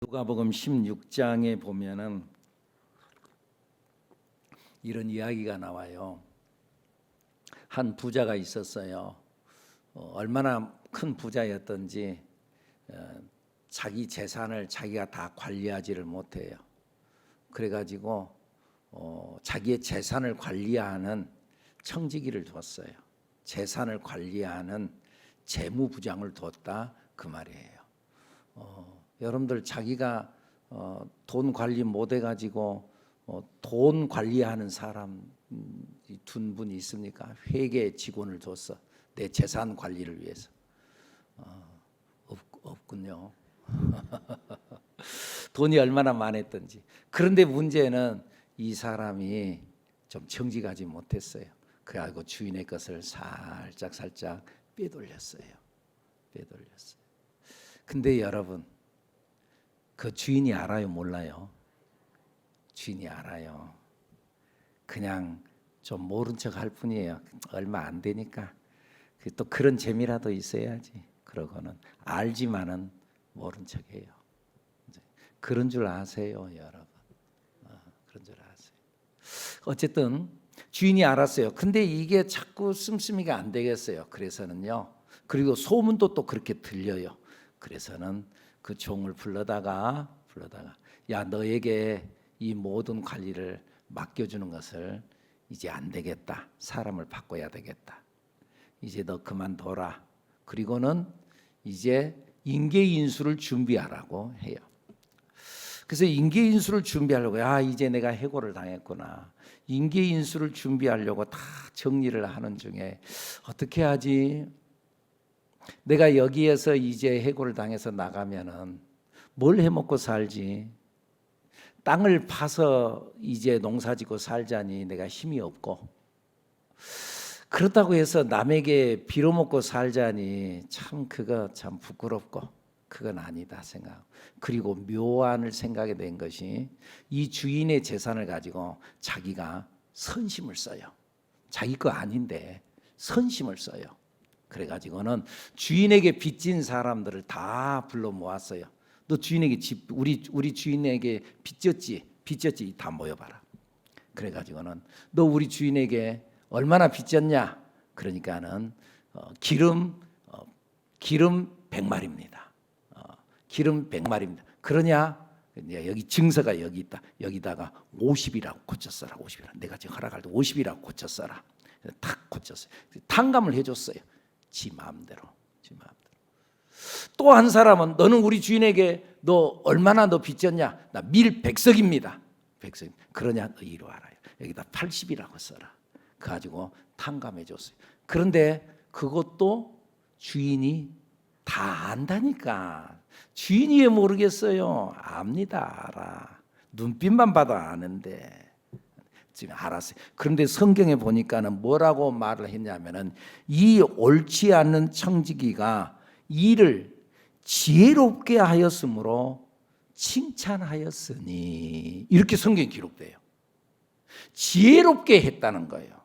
누가복음 16장에 보면은 이런 이야기가 나와요. 한 부자가 있었어요. 얼마나 큰 부자였던지 자기 재산을 자기가 다 관리하지를 못해요. 그래가지고 자기의 재산을 관리하는 청지기를 뒀어요. 재산을 관리하는 재무부장을 뒀다 그 말이에요. 여러분들 자기가 돈 관리 못 해가지고 돈 관리하는 사람 둔 분이 있습니까? 회계 직원을 뒀어. 내 재산 관리를 위해서. 없군요. 돈이 얼마나 많았던지. 그런데 문제는 이 사람이 좀 정직하지 못했어요. 그래가지고 주인의 것을 살짝 빼돌렸어요. 근데 여러분, 그 주인이 알아요, 몰라요? 주인이 알아요. 그냥 좀 모른 척 할 뿐이에요. 얼마 안 되니까. 또 그런 재미라도 있어야지. 그러고는 알지만은 모른 척해요. 그런 줄 아세요, 여러분? 그런 줄 아세요. 어쨌든 주인이 알았어요. 근데 이게 자꾸 씀씀이가 안 되겠어요. 그래서는요. 그리고 소문도 또 그렇게 들려요. 그래서는 그 종을 불러다가 야, 너에게 이 모든 관리를 맡겨주는 것을 이제 안 되겠다. 사람을 바꿔야 되겠다. 이제 너 그만둬라. 그리고는 이제 인계인수를 준비하라고 해요. 그래서 인계인수를 준비하려고, 이제 내가 해고를 당했구나. 인계인수를 준비하려고 다 정리를 하는 중에 어떻게 하지? 내가 여기에서 이제 해고를 당해서 나가면은 뭘 해먹고 살지? 땅을 파서 이제 농사짓고 살자니 내가 힘이 없고, 그렇다고 해서 남에게 빌어먹고 살자니 그거 참 부끄럽고 그건 아니다 생각. 그리고 묘안을 생각이 된 것이 이 주인의 재산을 가지고 자기가 선심을 써요. 자기 거 아닌데 선심을 써요. 그래가지고는 주인에게 빚진 사람들을 다 불러 모았어요. 너 주인에게 우리 주인에게 빚졌지 다 모여봐라. 그래가지고는 너 우리 주인에게 얼마나 빚졌냐? 그러니까는 기름 100마리입니다. 기름 100마리입니다. 그러냐? 여기 증서가 여기 있다. 여기다가 50이라고 고쳤어라. 50이라. 내가 지금 허락할 때 50이라고 고쳤어라. 탁 고쳤어요. 탕감을 해줬어요. 지 마음대로. 또 한 사람은 너는 우리 주인에게 너 얼마나 너 빚졌냐? 나 밀 100석입니다. 100석. 그러냐? 너 이리 와라. 여기다 80이라고 써라. 가지고 탕감해 줬어요. 그런데 그것도 주인이 다 안다니까. 주인이 왜 모르겠어요? 압니다. 알아. 눈빛만 봐도 아는데. 지금 알았어요. 그런데 성경에 보니까는 뭐라고 말을 했냐면은 이 옳지 않는 청지기가 일을 지혜롭게 하였으므로 칭찬하였으니, 이렇게 성경에 기록돼요. 지혜롭게 했다는 거예요.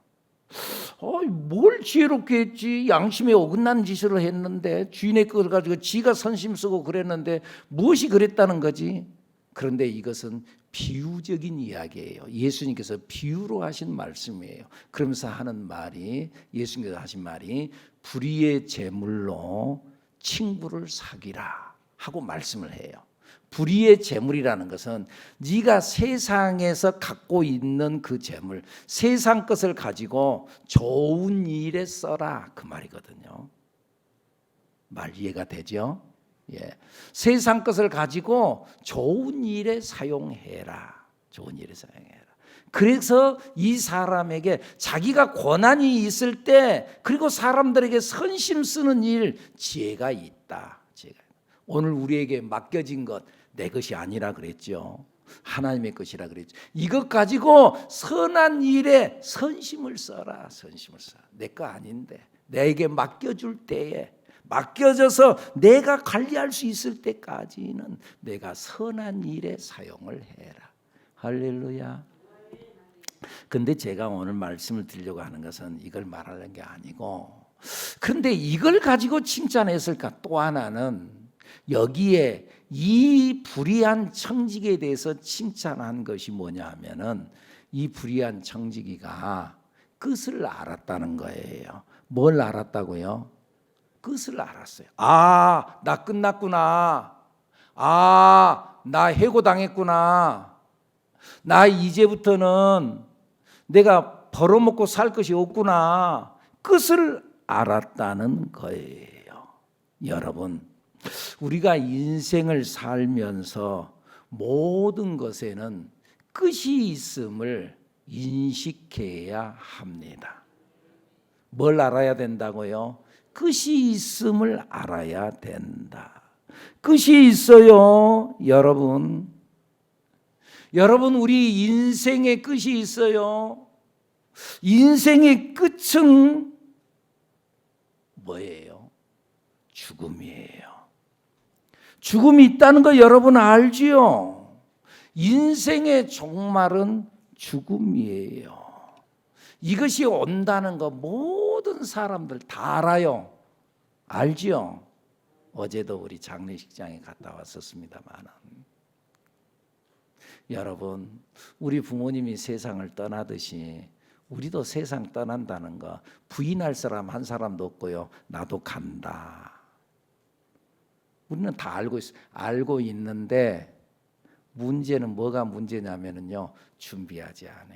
뭘 지혜롭게 했지? 양심에 어긋난 짓을 했는데, 주인의 걸 가지고 지가 선심 쓰고 그랬는데 무엇이 그랬다는 거지? 그런데 이것은 비유적인 이야기예요. 예수님께서 비유로 하신 말씀이에요. 그러면서 예수님께서 하신 말이 불의의 재물로 친구를 사귀라 하고 말씀을 해요. 불의의 재물이라는 것은 네가 세상에서 갖고 있는 그 재물, 세상 것을 가지고 좋은 일에 써라 그 말이거든요. 말 이해가 되죠? 예. 세상 것을 가지고 좋은 일에 사용해라. 그래서 이 사람에게 자기가 권한이 있을 때, 그리고 사람들에게 선심 쓰는 일, 지혜가 있다. 오늘 우리에게 맡겨진 것 내 것이 아니라 그랬죠. 하나님의 것이라 그랬죠. 이것 가지고 선한 일에 선심을 써라. 내 거 아닌데 내게 맡겨줄 때에, 맡겨져서 내가 관리할 수 있을 때까지는 내가 선한 일에 사용을 해라. 할렐루야. 근데 제가 오늘 말씀을 드리려고 하는 것은 이걸 말하는 게 아니고, 그런데 이걸 가지고 칭찬했을까? 또 하나는 여기에 이 불의한 청지기에 대해서 칭찬한 것이 뭐냐 하면은 이 불의한 청지기가 끝을 알았다는 거예요. 뭘 알았다고요? 끝을 알았어요. 아, 나 끝났구나. 아, 나 해고당했구나. 나 이제부터는 내가 벌어먹고 살 것이 없구나. 끝을 알았다는 거예요. 여러분, 우리가 인생을 살면서 모든 것에는 끝이 있음을 인식해야 합니다. 뭘 알아야 된다고요? 끝이 있음을 알아야 된다. 끝이 있어요, 여러분. 여러분, 우리 인생의 끝이 있어요. 인생의 끝은 뭐예요? 죽음이에요. 죽음이 있다는 거 여러분 알지요? 인생의 종말은 죽음이에요. 이것이 온다는 거 모든 사람들 다 알아요. 알지요? 어제도 우리 장례식장에 갔다 왔었습니다만, 여러분, 우리 부모님이 세상을 떠나듯이 우리도 세상 떠난다는 거 부인할 사람 한 사람도 없고요. 나도 간다. 우리는 다 알고 있는데 문제는 뭐가 문제냐면요. 준비하지 않아.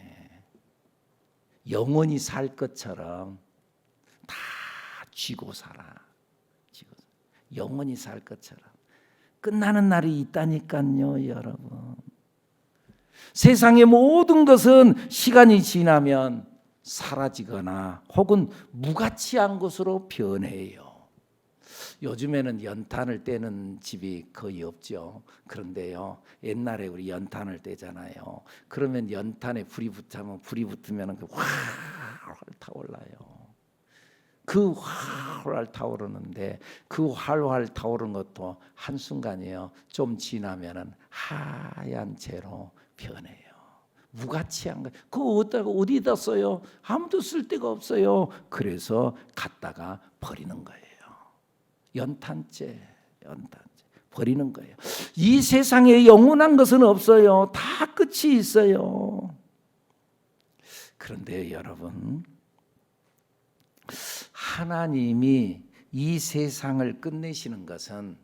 영원히 살 것처럼 다 쥐고 살아. 영원히 살 것처럼. 끝나는 날이 있다니까요, 여러분. 세상의 모든 것은 시간이 지나면 사라지거나 혹은 무가치한 것으로 변해요. 요즘에는 연탄을 떼는 집이 거의 없죠. 그런데요, 옛날에 우리 연탄을 떼잖아요. 그러면 연탄에 불이 붙으면 그 활활 타올라요. 그 활활 타오르는데 그 활활 타오르는 것도 한순간이에요. 좀 지나면은 하얀 재로 변해요. 무가치한 거. 그거 어디다 써요? 아무도 쓸 데가 없어요. 그래서 갖다가 버리는 거예요. 연탄재 버리는 거예요. 이 세상에 영원한 것은 없어요. 다 끝이 있어요. 그런데 여러분, 하나님이 이 세상을 끝내시는 것은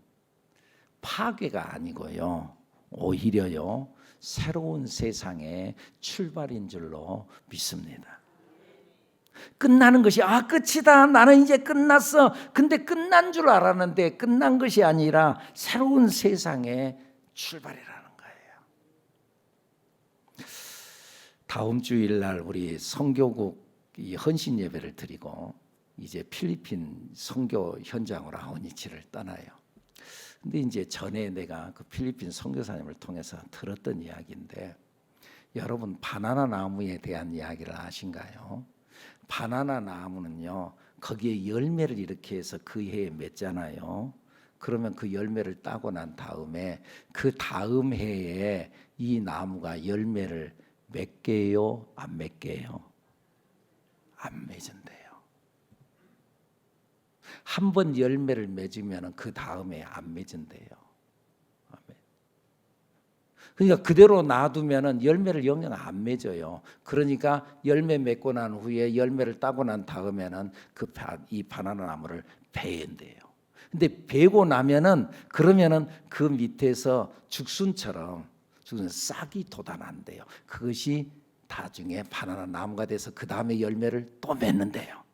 파괴가 아니고요. 오히려요, 새로운 세상의 출발인 줄로 믿습니다. 끝나는 것이 끝이다. 나는 이제 끝났어. 근데 끝난 줄 알았는데 끝난 것이 아니라 새로운 세상의 출발이라는 거예요. 다음 주일날 우리 선교국 헌신 예배를 드리고 이제 필리핀 선교 현장으로 아우니치를 떠나요. 근데 이제 전에 내가 그 필리핀 선교사님을 통해서 들었던 이야기인데, 여러분 바나나 나무에 대한 이야기를 아신가요? 바나나 나무는요, 거기에 열매를 이렇게 해서 그 해에 맺잖아요. 그러면 그 열매를 따고 난 다음에 그 다음 해에 이 나무가 열매를 맺게요, 안 맺게요? 안 맺은대요. 한 번 열매를 맺으면 그 다음에 안 맺은대요. 그러니까 그대로 놔두면 열매를 영영 안 맺어요. 그러니까 열매 맺고 난 후에 열매를 따고 난 다음에는 이 바나나 나무를 베인대요. 근데 베고 나면은 그러면은 그 밑에서 죽순처럼 싹이 돋아난대요. 그것이 나중에 바나나 나무가 돼서 그 다음에 열매를 또 맺는데요.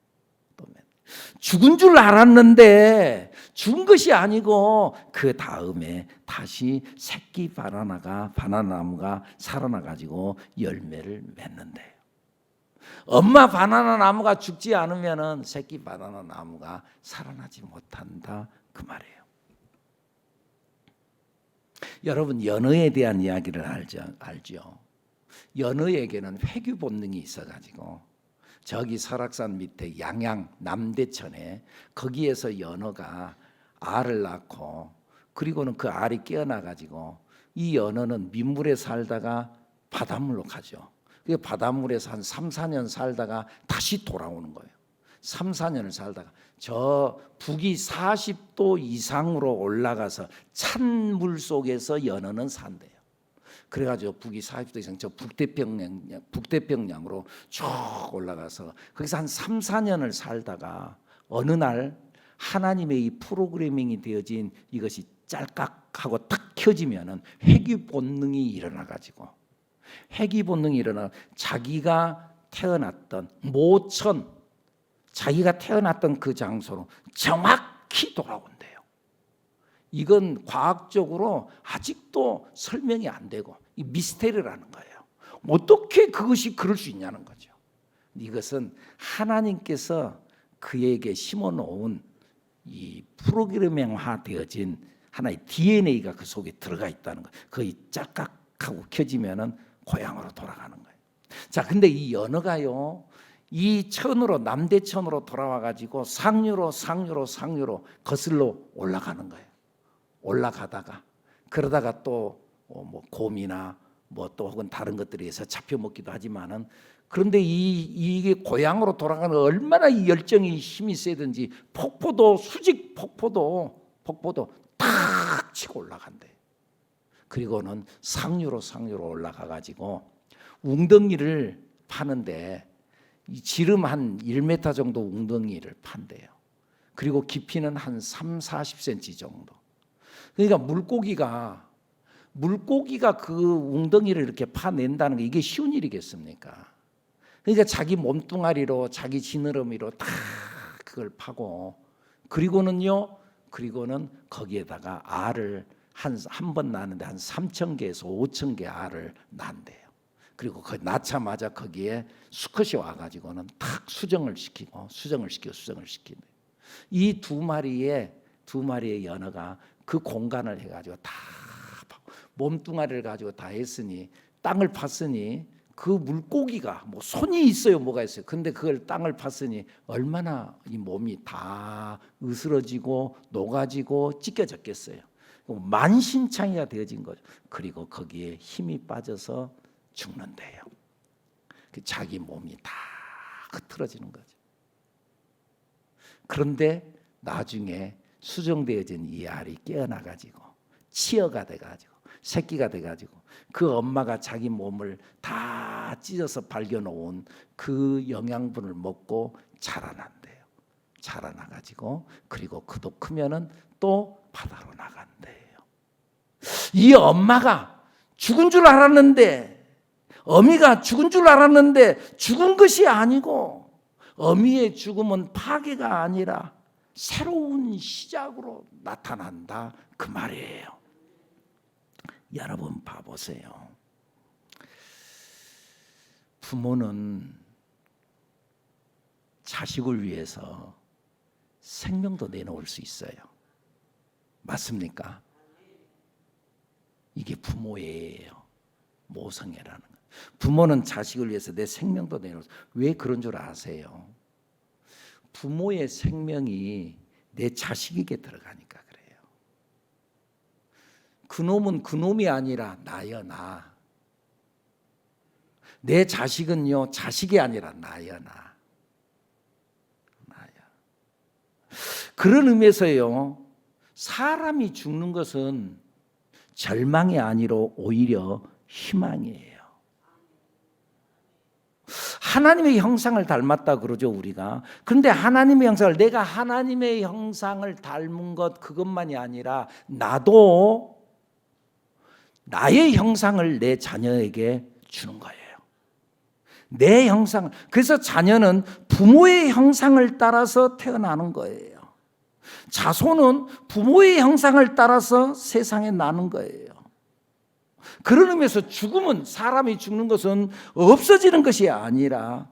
죽은 줄 알았는데 죽은 것이 아니고 그 다음에 다시 새끼 바나나 나무가 살아나 가지고 열매를 맺는데요. 엄마 바나나 나무가 죽지 않으면은 새끼 바나나 나무가 살아나지 못한다, 그 말이에요. 여러분, 연어에 대한 이야기를 알죠? 연어에게는 회귀 본능이 있어 가지고 저기 설악산 밑에 양양 남대천에 거기에서 연어가 알을 낳고, 그리고는 그 알이 깨어나 가지고 이 연어는 민물에 살다가 바닷물로 가죠. 그 바닷물에서 한 3, 4년 살다가 다시 돌아오는 거예요. 3, 4년을 살다가 저 북위 40도 이상으로 올라가서 찬 물 속에서 연어는 산대요. 그래가지고 북위 40도 이상 저 북태평양으로 쭉 올라가서 거기서 한 3, 4년을 살다가 어느 날 하나님의 이 프로그래밍이 되어진 이것이 짤깍하고 탁 켜지면은 회귀 본능이 일어나가지고 회귀 본능이 일어나 자기가 태어났던 모천, 자기가 태어났던 그 장소로 정확히 돌아온대요. 이건 과학적으로 아직도 설명이 안 되고 이 미스테리라는 거예요. 어떻게 그것이 그럴 수 있냐는 거죠. 이것은 하나님께서 그에게 심어놓은 이 프로그래밍화 되어진 하나의 DNA가 그 속에 들어가 있다는 거예요. 거의 짝깍하고 켜지면은 고향으로 돌아가는 거예요. 자, 근데 이 연어가요, 이 천으로 남대천으로 돌아와 가지고 상류로 거슬러 올라가는 거예요. 올라가다가 그러다가 또 뭐 곰이나 뭐 또 혹은 다른 것들에 의해서 잡혀 먹기도 하지만은 그런데 이게 고향으로 돌아가는 얼마나 이 열정이 힘이 세든지 폭포도 수직 폭포도 탁 치고 올라간대. 그리고는 상류로 올라가 가지고 웅덩이를 파는데 이 지름 한 1m 정도 웅덩이를 판대요. 그리고 깊이는 한 3, 40cm 정도. 그러니까 물고기가 그 웅덩이를 이렇게 파낸다는 게 이게 쉬운 일이겠습니까? 그러니까 자기 몸뚱아리로 자기 지느러미로 다 그걸 파고 그리고는 거기에다가 알을 한 번 낳는데 한 3,000개에서 5,000개 알을 낳는대요. 그리고 낳자마자 거기에 수컷이 와가지고는 탁 수정을 시키고 이 두 마리의 연어가 그 공간을 해가지고 다 몸뚱아리를 가지고 다 했으니 땅을 팠으니 그 물고기가 뭐 손이 있어요, 뭐가 있어요. 근데 그걸 땅을 팠으니 얼마나 이 몸이 다 으스러지고 녹아지고 찢겨졌겠어요. 만신창이가 되어진 거죠. 그리고 거기에 힘이 빠져서 죽는데요. 자기 몸이 다 흐트러지는 거죠. 그런데 나중에 수정되어진 이 알이 깨어나가지고 치어가 돼가지고 새끼가 돼가지고 그 엄마가 자기 몸을 다 찢어서 발견해온 그 영양분을 먹고 자라난대요. 자라나가지고 그리고 그도 크면은 또 바다로 나간대요. 이 엄마가 죽은 줄 알았는데 어미가 죽은 줄 알았는데 죽은 것이 아니고 어미의 죽음은 파괴가 아니라 새로운 시작으로 나타난다 그 말이에요. 여러분 봐보세요. 부모는 자식을 위해서 생명도 내놓을 수 있어요. 맞습니까? 이게 부모예요. 모성애라는 거. 부모는 자식을 위해서 내 생명도 내놓을 수. 왜 그런 줄 아세요? 부모의 생명이 내 자식에게 들어가니까 그래요. 그놈은 그놈이 아니라 나여 나. 내 자식은요 자식이 아니라 나여 나. 나여. 그런 의미에서요 사람이 죽는 것은 절망이 아니라 오히려 희망이에요. 하나님의 형상을 닮았다 그러죠 우리가. 그런데 하나님의 형상을 내가 하나님의 형상을 닮은 것 그것만이 아니라 나도 나의 형상을 내 자녀에게 주는 거예요. 내 형상. 그래서 자녀는 부모의 형상을 따라서 태어나는 거예요. 자손은 부모의 형상을 따라서 세상에 나는 거예요. 그런 의미에서 죽음은 사람이 죽는 것은 없어지는 것이 아니라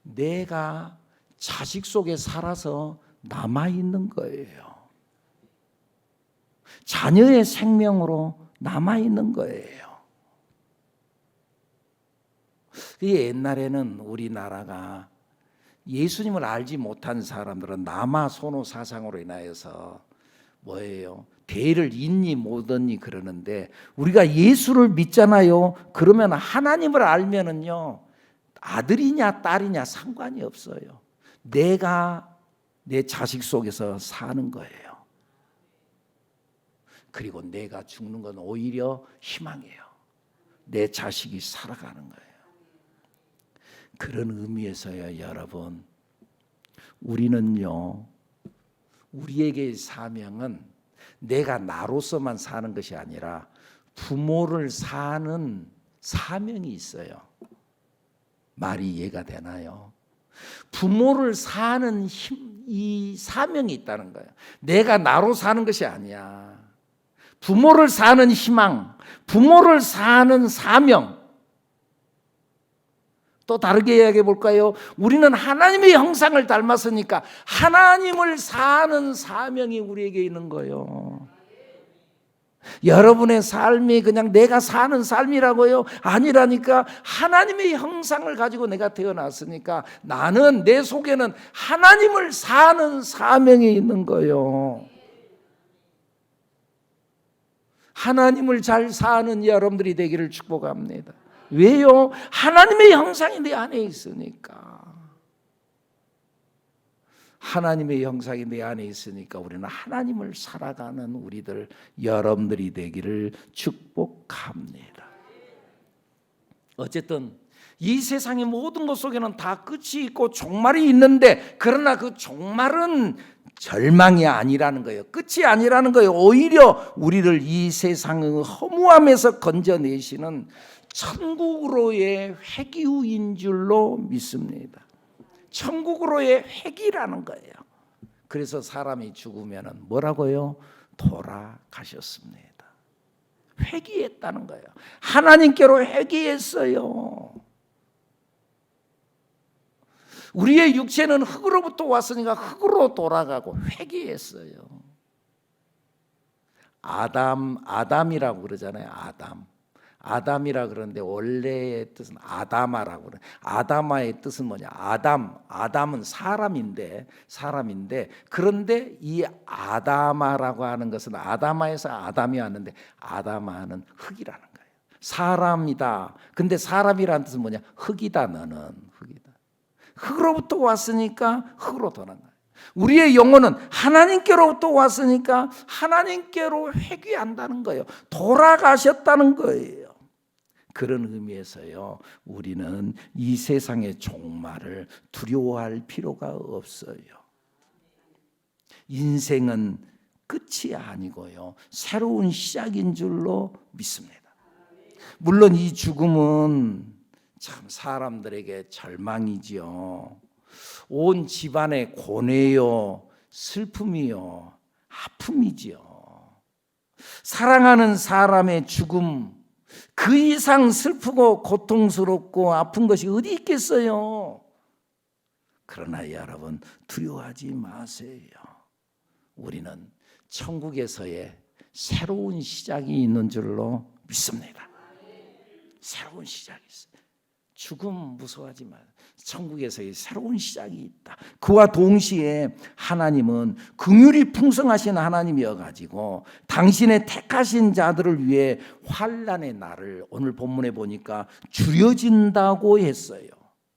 내가 자식 속에 살아서 남아있는 거예요. 자녀의 생명으로 남아있는 거예요. 옛날에는 우리나라가 예수님을 알지 못한 사람들은 남아 선호 사상으로 인하여서 뭐예요? 대를 잇니 못 얻니 그러는데 우리가 예수를 믿잖아요. 그러면 하나님을 알면은요 아들이냐 딸이냐 상관이 없어요. 내가 내 자식 속에서 사는 거예요. 그리고 내가 죽는 건 오히려 희망이에요. 내 자식이 살아가는 거예요. 그런 의미에서요, 여러분, 우리는요, 우리에게의 사명은 내가 나로서만 사는 것이 아니라 부모를 사는 사명이 있어요. 말이 이해가 되나요? 부모를 사는 이 사명이 있다는 거예요. 내가 나로 사는 것이 아니야. 부모를 사는 희망, 부모를 사는 사명. 또 다르게 이야기해 볼까요? 우리는 하나님의 형상을 닮았으니까 하나님을 사는 사명이 우리에게 있는 거예요. 여러분의 삶이 그냥 내가 사는 삶이라고요? 아니라니까. 하나님의 형상을 가지고 내가 태어났으니까 나는, 내 속에는 하나님을 사는 사명이 있는 거예요. 하나님을 잘 사는 여러분들이 되기를 축복합니다. 왜요? 하나님의 형상이 내 안에 있으니까. 하나님의 형상이 내 안에 있으니까 우리는 하나님을 살아가는 우리들, 여러분들이 되기를 축복합니다. 어쨌든 이 세상의 모든 것 속에는 다 끝이 있고 종말이 있는데, 그러나 그 종말은 절망이 아니라는 거예요. 끝이 아니라는 거예요. 오히려 우리를 이 세상의 허무함에서 건져내시는 천국으로의 회귀인 줄로 믿습니다. 천국으로의 회귀라는 거예요. 그래서 사람이 죽으면 뭐라고요? 돌아가셨습니다. 회귀했다는 거예요. 하나님께로 회귀했어요. 우리의 육체는 흙으로부터 왔으니까 흙으로 돌아가고 회귀했어요. 아담이라고 그러잖아요. 아담이라 그러는데 원래의 뜻은 아다마라고 그래요. 아다마의 뜻은 뭐냐? 아담은 사람인데 그런데 이 아다마라고 하는 것은 아다마에서 아담이 왔는데 아다마는 흙이라는 거예요. 사람이다. 근데 사람이라는 뜻은 뭐냐? 흙이다. 너는 흙이다. 흙으로부터 왔으니까 흙으로 돌아간 거예요. 우리의 영혼은 하나님께로부터 왔으니까 하나님께로 회귀한다는 거예요. 돌아가셨다는 거예요. 그런 의미에서요, 우리는 이 세상의 종말을 두려워할 필요가 없어요. 인생은 끝이 아니고요, 새로운 시작인 줄로 믿습니다. 물론 이 죽음은 참 사람들에게 절망이지요. 온 집안의 고뇌요, 슬픔이요, 아픔이지요. 사랑하는 사람의 죽음, 그 이상 슬프고 고통스럽고 아픈 것이 어디 있겠어요? 그러나 여러분, 두려워하지 마세요. 우리는 천국에서의 새로운 시작이 있는 줄로 믿습니다. 새로운 시작이 있어요. 죽음 무서워하지 마세요. 천국에서의 새로운 시작이 있다. 그와 동시에 하나님은 긍휼이 풍성하신 하나님이어가지고 당신의 택하신 자들을 위해 환난의 날을 오늘 본문에 보니까 줄여진다고 했어요.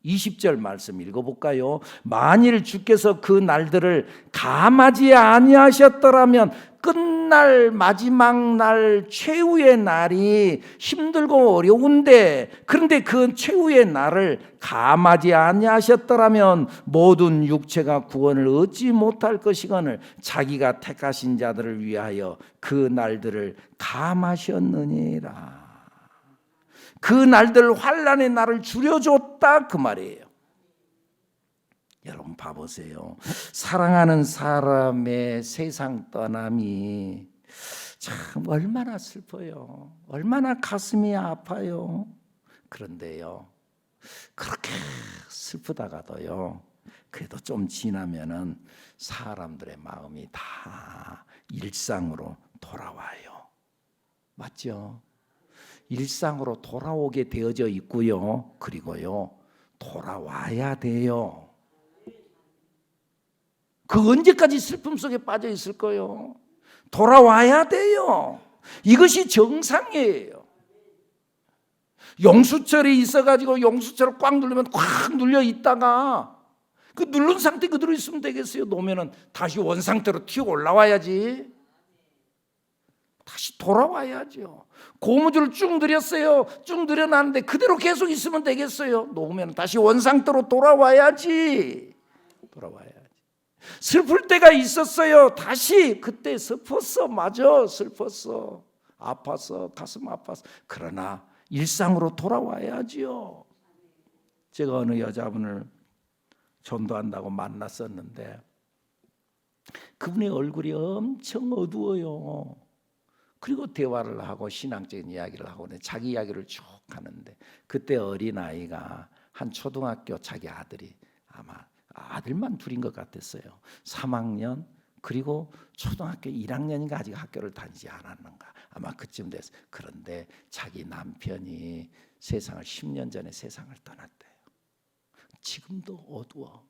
20절 말씀 읽어볼까요? 만일 주께서 그 날들을 감하지 아니하셨더라면 끝날 마지막 날 최후의 날이 힘들고 어려운데, 그런데 그 최후의 날을 감하지 아니하셨더라면 모든 육체가 구원을 얻지 못할 것이거늘 자기가 택하신 자들을 위하여 그 날들을 감하셨느니라. 그 날들, 환난의 날을 줄여줬다 그 말이에요. 여러분 봐보세요. 사랑하는 사람의 세상 떠남이 참 얼마나 슬퍼요. 얼마나 가슴이 아파요. 그런데요, 그렇게 슬프다가도요, 그래도 좀 지나면은 사람들의 마음이 다 일상으로 돌아와요. 맞죠? 일상으로 돌아오게 되어져 있고요. 그리고요, 돌아와야 돼요. 그 언제까지 슬픔 속에 빠져 있을 거예요? 돌아와야 돼요. 이것이 정상이에요. 용수철이 있어가지고 용수철을 꽉 누르면 꽉 눌려 있다가 그 누른 상태 그대로 있으면 되겠어요? 놓으면은 다시 원 상태로 튀어 올라와야지. 다시 돌아와야죠. 고무줄을 쭉 늘였어요. 쭉 늘여놨는데 그대로 계속 있으면 되겠어요? 놓으면 다시 원 상태로 돌아와야지. 슬플 때가 있었어요. 다시 그때 슬펐어. 맞아, 슬펐어. 아팠어. 가슴 아팠어. 그러나 일상으로 돌아와야지요. 제가 어느 여자분을 전도한다고 만났었는데 그분의 얼굴이 엄청 어두워요. 그리고 대화를 하고 신앙적인 이야기를 하고 자기 이야기를 쭉 하는데 그때 어린아이가 한 초등학교 자기 아들이 아마 아들만 둘인 것 같았어요. 3학년 그리고 초등학교 1학년인가 아직 학교를 다니지 않았는가 아마 그쯤 됐어요. 그런데 자기 남편이 세상을 10년 전에 세상을 떠났대요. 지금도 어두워.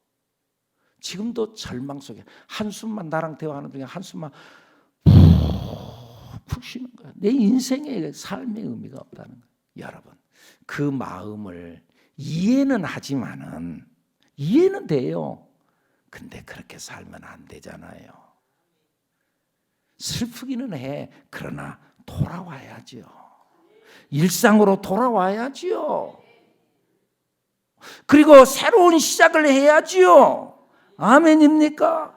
지금도 절망 속에 한숨만 나랑 대화하는 중에 한숨만 푹 쉬는 거야. 내 인생의 삶의 의미가 없다는 거야. 여러분 그 마음을 이해는 하지만은 이해는 돼요. 근데 그렇게 살면 안 되잖아요. 슬프기는 해. 그러나 돌아와야지요. 일상으로 돌아와야지요. 그리고 새로운 시작을 해야지요. 아멘입니까?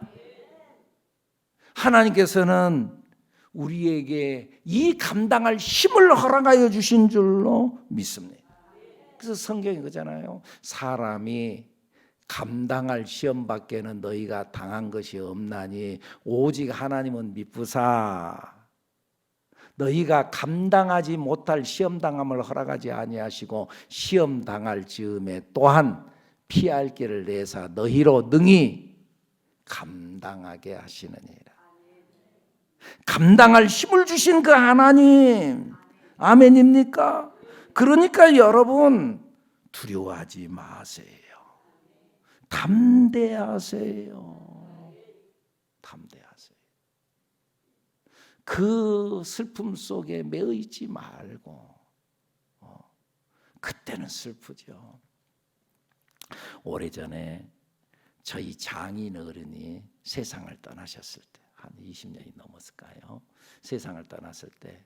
하나님께서는 우리에게 이 감당할 힘을 허락하여 주신 줄로 믿습니다. 그래서 성경이 그러잖아요. 사람이 감당할 시험 밖에는 너희가 당한 것이 없나니 오직 하나님은 미쁘사 너희가 감당하지 못할 시험 당함을 허락하지 아니하시고 시험 당할 즈음에 또한 피할 길을 내사 너희로 능히 감당하게 하시느니라. 감당할 힘을 주신 그 하나님, 아멘입니까? 그러니까 여러분 두려워하지 마세요. 담대하세요. 담대하세요. 그 슬픔 속에 매여 있지 말고 그때는 슬프죠. 오래전에 저희 장인 어른이 세상을 떠나셨을 때 한 20년이 넘었을까요? 세상을 떠났을 때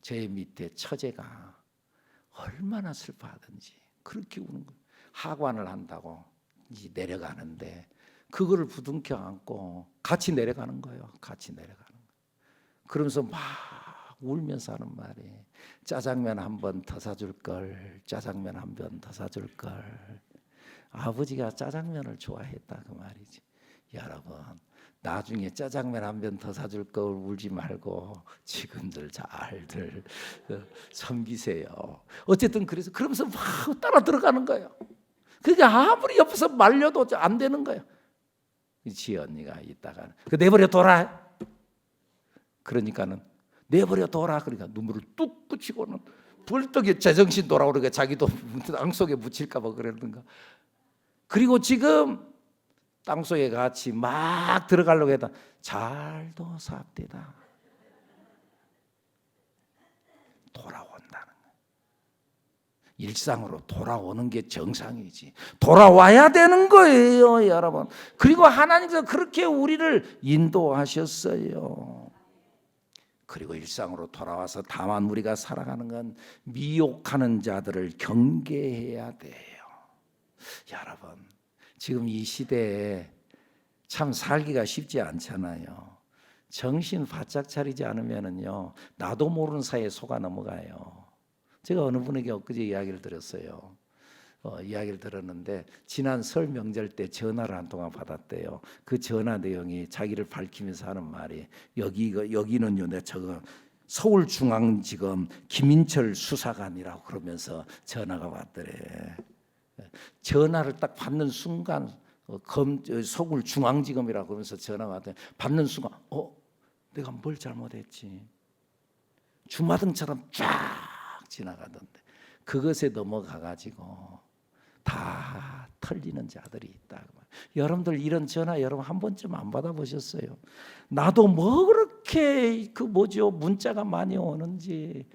제 밑에 처제가 얼마나 슬퍼하든지 그렇게 우는 거예요. 하관을 한다고 이제 내려가는데 그거를 부둥켜 안고 같이 내려가는 거예요. 같이 내려가는 거예요. 그러면서 막 울면서 하는 말이 짜장면 한 번 더 사줄 걸, 짜장면 한 번 더 사줄 걸. 아버지가 짜장면을 좋아했다 그 말이지. 여러분 나중에 짜장면 한 번 더 사줄 걸 울지 말고 지금들 잘들 섬기세요. 어쨌든 그러면서 막 따라 들어가는 거예요. 그러니까 아무리 옆에서 말려도 안 되는 거예요. 지 언니가 있다가 그 내버려 둬라. 그러니까는 내버려 둬라. 그러니까 눈물을 뚝 붙이고는 벌떡이 제정신 돌아오니까 자기도 땅속에 묻힐까 봐 그러는가. 그리고 지금 땅속에 같이 막 들어가려고 했다. 잘도 삽디다. 돌아온다는 거예요. 일상으로 돌아오는 게 정상이지. 돌아와야 되는 거예요, 여러분. 그리고 하나님께서 그렇게 우리를 인도하셨어요. 그리고 일상으로 돌아와서 다만 우리가 살아가는 건 미혹하는 자들을 경계해야 돼요. 여러분 지금 이 시대에 참 살기가 쉽지 않잖아요. 정신 바짝 차리지 않으면은요 나도 모르는 사이에 속아 넘어가요. 제가 어느 분에게 엊그제 이야기를 들었어요. 이야기를 들었는데 지난 설 명절 때 전화를 한 통화 받았대요. 그 전화 내용이 자기를 밝히면서 하는 말이 여기는요 내가 저거 서울중앙지검 김인철 수사관이라고 그러면서 전화가 왔더래. 전화를 딱 받는 순간 서울중앙지검이라고 그러면서 전화가 왔더니 받는 순간 내가 뭘 잘못했지. 주마등처럼 쫙 지나가던데 그것에 넘어가가지고 다 털리는 자들이 있다. 여러분들 이런 전화 여러분 한 번쯤 안 받아보셨어요? 나도 뭐 그렇게 문자가 많이 오는지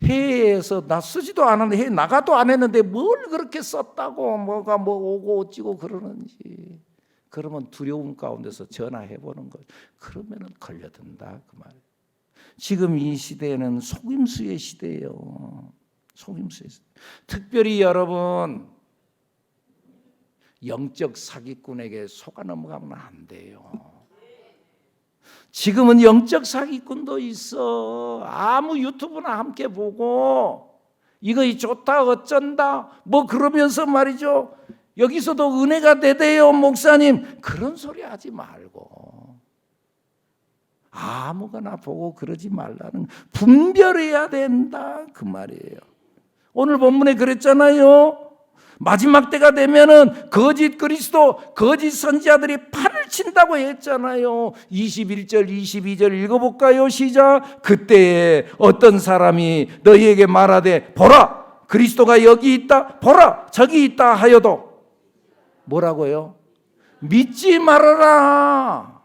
해외에서 나 쓰지도 않았는데 해외 나가도 안 했는데 뭘 그렇게 썼다고 뭐가 뭐 오고 어찌고 그러는지 그러면 두려움 가운데서 전화해 보는 거예요. 그러면은 걸려든다 그 말이에요. 지금 이 시대는 속임수의 시대예요. 속임수의 시대. 특별히 여러분 영적 사기꾼에게 속아 넘어가면 안 돼요. 지금은 영적 사기꾼도 있어. 아무 유튜브나 함께 보고 이거 좋다 어쩐다 뭐 그러면서 말이죠. 여기서도 은혜가 되대요 목사님. 그런 소리 하지 말고 아무거나 보고 그러지 말라는, 분별해야 된다 그 말이에요. 오늘 본문에 그랬잖아요. 마지막 때가 되면은 거짓 그리스도, 거짓 선지자들이 판을 친다고 했잖아요. 21절 22절 읽어볼까요? 시작. 그때에 어떤 사람이 너희에게 말하되 보라 그리스도가 여기 있다, 보라 저기 있다 하여도 뭐라고요? 믿지 말아라.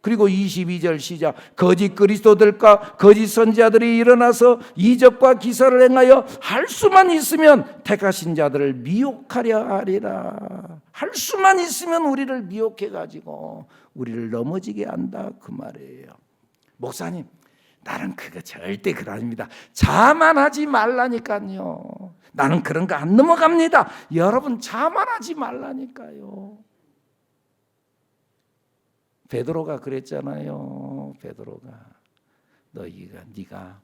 그리고 22절 시작. 거짓 그리스도들과 거짓 선지자들이 일어나서 이적과 기사를 행하여 할 수만 있으면 택하신 자들을 미혹하려 하리라. 할 수만 있으면 우리를 미혹해가지고 우리를 넘어지게 한다 그 말이에요. 목사님 나는 그거 절대 그거 아닙니다. 자만하지 말라니까요. 나는 그런 거 안 넘어갑니다. 여러분 자만하지 말라니까요. 베드로가 그랬잖아요. 베드로가 네가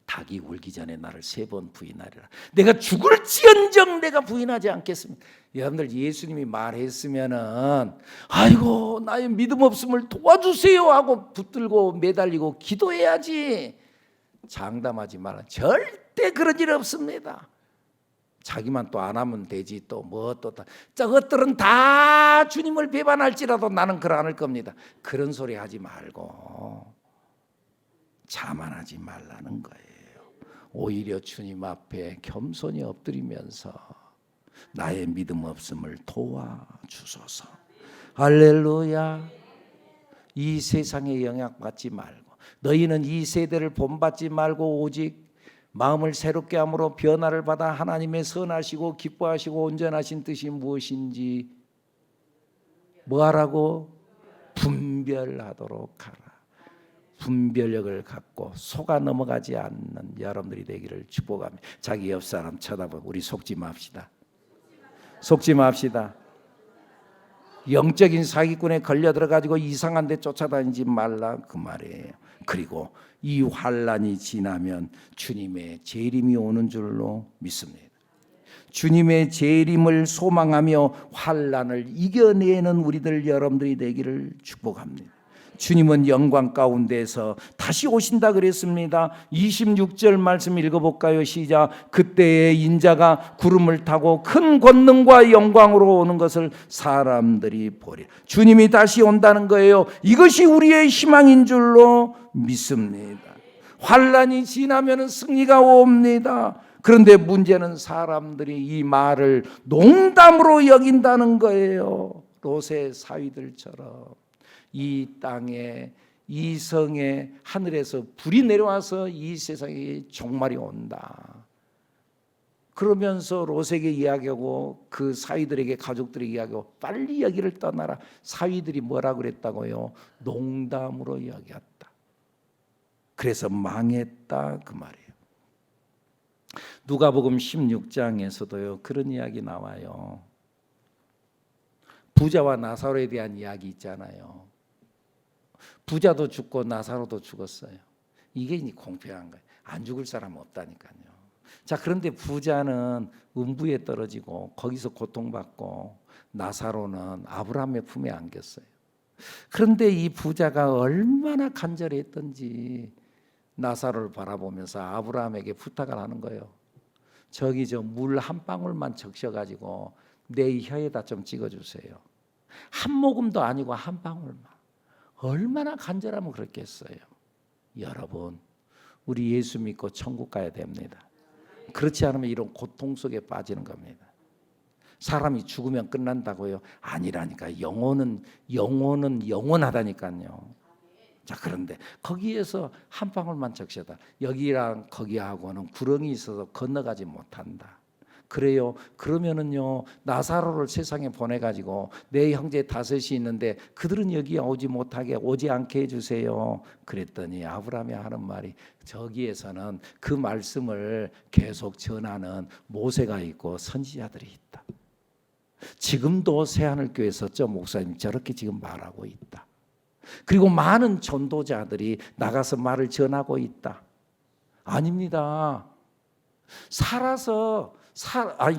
닭이 울기 전에 나를 3번 부인하리라. 내가 죽을지언정 내가 부인하지 않겠습니다. 여러분들 예수님이 말했으면은 아이고 나의 믿음 없음을 도와주세요 하고 붙들고 매달리고 기도해야지. 장담하지 마라. 절대 그런 일 없습니다. 자기만 또 안 하면 되지 또 뭐 또 저것들은 다 주님을 배반할지라도 나는 그러 않을 겁니다. 그런 소리 하지 말고 자만하지 말라는 거예요. 오히려 주님 앞에 겸손히 엎드리면서 나의 믿음 없음을 도와주소서. 할렐루야. 이 세상에 영향받지 말고 너희는 이 세대를 본받지 말고 오직 마음을 새롭게 함으로 변화를 받아 하나님의 선하시고 기뻐하시고 온전하신 뜻이 무엇인지 뭐하라고? 분별하도록 하라. 분별력을 갖고 속아 넘어가지 않는 여러분들이 되기를 축복합니다. 자기 옆 사람 쳐다보고 우리 속지 맙시다. 속지 맙시다. 영적인 사기꾼에 걸려 들어가지고 이상한 데 쫓아다니지 말라 그 말이에요. 그리고 이 환란이 지나면 주님의 재림이 오는 줄로 믿습니다. 주님의 재림을 소망하며 환란을 이겨내는 우리들 여러분들이 되기를 축복합니다. 주님은 영광 가운데서 다시 오신다 그랬습니다. 26절 말씀 읽어볼까요? 시작. 그때의 인자가 구름을 타고 큰 권능과 영광으로 오는 것을 사람들이 보리라. 주님이 다시 온다는 거예요. 이것이 우리의 희망인 줄로 믿습니다. 환란이 지나면 승리가 옵니다. 그런데 문제는 사람들이 이 말을 농담으로 여긴다는 거예요. 롯의 사위들처럼. 이 땅에 이 성에 하늘에서 불이 내려와서 이 세상에 종말이 온다. 그러면서 롯에게 이야기하고 그 사위들에게 가족들에게 이야기하고 빨리 여기를 떠나라. 사위들이 뭐라 그랬다고요? 농담으로 여겼다. 그래서 망했다 그 말이에요. 누가복음 16장에서도요 그런 이야기 나와요. 부자와 나사로에 대한 이야기 있잖아요. 부자도 죽고 나사로도 죽었어요. 이게 공평한 거예요. 안 죽을 사람 없다니까요. 자, 그런데 부자는 음부에 떨어지고 거기서 고통받고 나사로는 아브라함의 품에 안겼어요. 그런데 이 부자가 얼마나 간절했던지 나사로를 바라보면서 아브라함에게 부탁을 하는 거예요. 저기 저 물 한 방울만 적셔가지고 내 혀에다 좀 찍어주세요. 한 모금도 아니고 한 방울만. 얼마나 간절하면 그렇겠어요. 여러분, 우리 예수 믿고 천국 가야 됩니다. 그렇지 않으면 이런 고통 속에 빠지는 겁니다. 사람이 죽으면 끝난다고요? 아니라니까. 영혼은 영원하다니까요. 자, 그런데 거기에서 한 방울만 적셔다. 여기랑 거기하고는 구렁이 있어서 건너가지 못한다. 그래요. 그러면은요, 나사로를 세상에 보내가지고 내 형제 다섯이 있는데 그들은 여기 오지 않게 해주세요. 그랬더니 아브라함이 하는 말이, 저기에서는 그 말씀을 계속 전하는 모세가 있고 선지자들이 있다. 지금도 새하늘교회에서 저 목사님 저렇게 지금 말하고 있다. 그리고 많은 전도자들이 나가서 말을 전하고 있다. 아닙니다.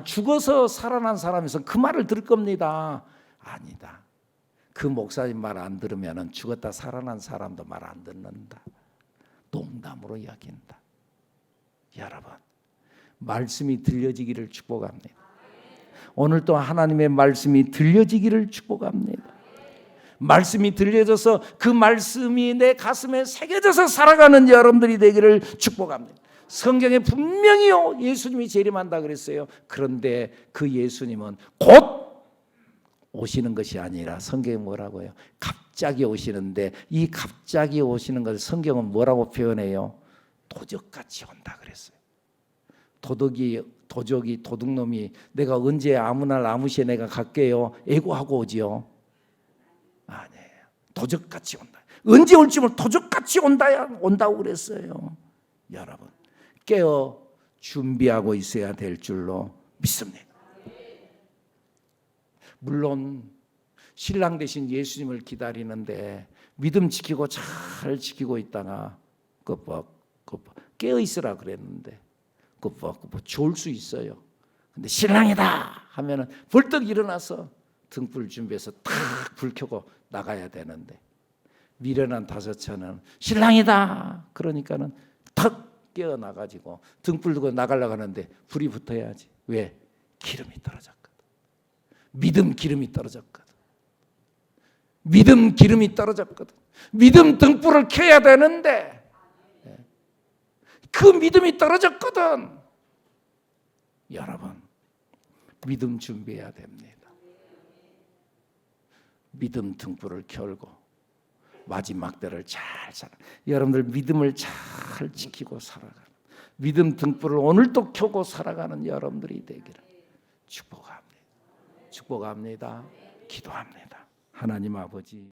죽어서 살아난 사람에서 그 말을 들을 겁니다. 아니다. 그 목사님 말 안 들으면 죽었다 살아난 사람도 말 안 듣는다. 농담으로 여긴다. 여러분, 말씀이 들려지기를 축복합니다. 오늘 또 하나님의 말씀이 들려지기를 축복합니다. 말씀이 들려져서 그 말씀이 내 가슴에 새겨져서 살아가는 여러분들이 되기를 축복합니다. 성경에 분명히요, 예수님이 재림한다 그랬어요. 그런데 그 예수님은 곧 오시는 것이 아니라 성경에 뭐라고요? 갑자기 오시는데, 이 갑자기 오시는 것을 성경은 뭐라고 표현해요? 도적같이 온다 그랬어요. 도둑놈이 내가 언제 아무 날 아무 시에 내가 갈게요 애고하고 오지요? 아니에요. 도적같이 온다. 언제 올지 모르 도적같이 온다고 그랬어요. 여러분, 깨어 준비하고 있어야 될 줄로 믿습니다. 물론 신랑 되신 예수님을 기다리는데 믿음 지키고 잘 지키고 있다가 깨어 있으라 그랬는데 좋을 수 있어요. 근데 신랑이다 하면은 벌떡 일어나서 등불 준비해서 탁 불 켜고 나가야 되는데, 미련한 다섯차는 신랑이다 그러니까는 탁 깨어나가지고 등불 들고 나가려고 하는데 불이 붙어야지. 왜? 기름이 떨어졌거든. 믿음 기름이 떨어졌거든. 믿음 등불을 켜야 되는데 그 믿음이 떨어졌거든. 여러분, 믿음 준비해야 됩니다. 믿음 등불을 켜고 마지막 때를 잘 살아. 여러분들 믿음을 잘 지키고 살아가는, 믿음 등불을 오늘도 켜고 살아가는 여러분들이 되기를 축복합니다. 기도합니다. 하나님 아버지,